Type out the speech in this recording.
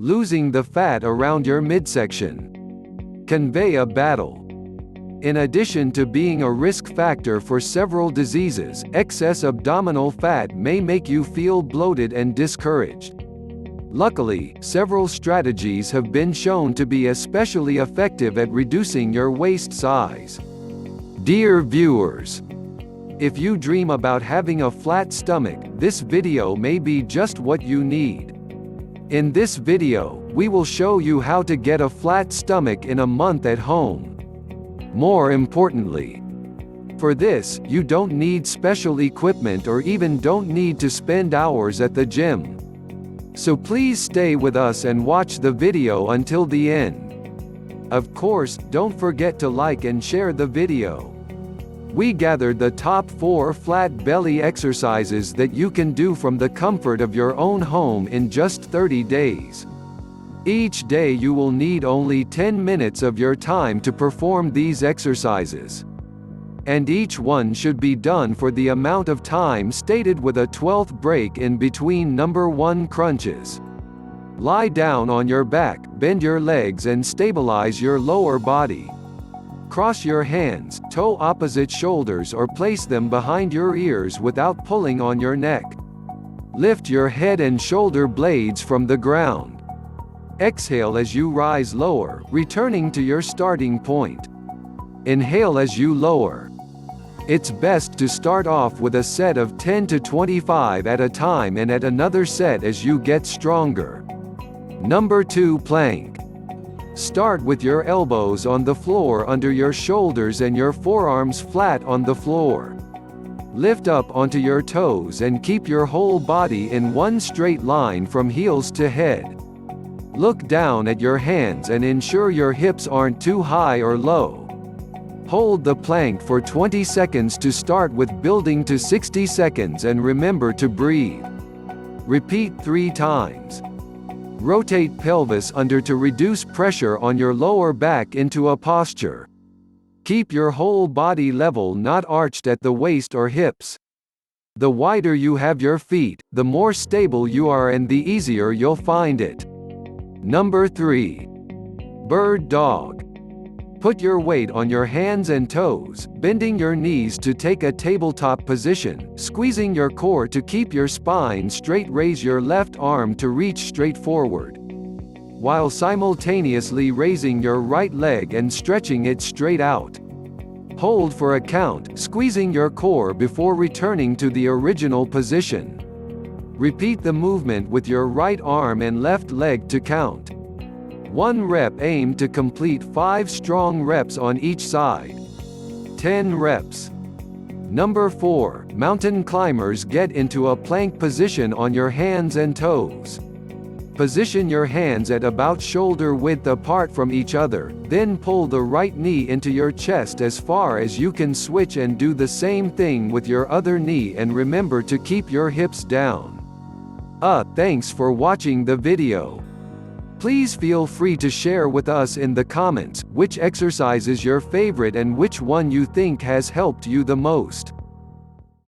Losing the fat around your midsection. Convey a battle. In addition to being a risk factor for several diseases, excess abdominal fat may make you feel bloated and discouraged. Luckily, several strategies have been shown to be especially effective at reducing your waist size. Dear viewers, if you dream about having a flat stomach, this video may be just what you need. In this video, we will show you how to get a flat stomach in a month at home. More importantly, for this, you don't need special equipment or even don't need to spend hours at the gym. So please stay with us and watch the video until the end. Of course, don't forget to like and share the video. We gathered the top 4 flat belly exercises that you can do from the comfort of your own home in just 30 days. Each day you will need only 10 minutes of your time to perform these exercises. And each one should be done for the amount of time stated with a 12th break in between number 1 crunches. Lie down on your back, bend your legs and stabilize your lower body. Cross your hands, toe opposite shoulders or place them behind your ears without pulling on your neck. Lift your head and shoulder blades from the ground. Exhale as you rise lower, returning to your starting point. Inhale as you lower. It's best to start off with a set of 10 to 25 at a time and at another set as you get stronger. Number 2 plank. Start with your elbows on the floor under your shoulders and your forearms flat on the floor. Lift up onto your toes and keep your whole body in one straight line from heels to head. Look down at your hands and ensure your hips aren't too high or low. Hold the plank for 20 seconds to start with, building to 60 seconds, and remember to breathe. Repeat 3 times. Rotate pelvis under to reduce pressure on your lower back into a posture. Keep your whole body level, not arched at the waist or hips. The wider you have your feet, the more stable you are and the easier you'll find it. Number 3. Bird dog. Put your weight on your hands and toes, bending your knees to take a tabletop position, squeezing your core to keep your spine straight. Raise your left arm to reach straight forward, while simultaneously raising your right leg and stretching it straight out. Hold for a count, squeezing your core before returning to the original position. Repeat the movement with your right arm and left leg to count. 1 rep. Aim to complete 5 strong reps on each side. 10 reps. Number 4. Mountain climbers. Get into a plank position on your hands and toes. Position your hands at about shoulder width apart from each other, then pull the right knee into your chest as far as you can. Switch and do the same thing with your other knee, and remember to keep your hips down. Thanks for watching the video. Please feel free to share with us in the comments which exercise is your favorite and which one you think has helped you the most.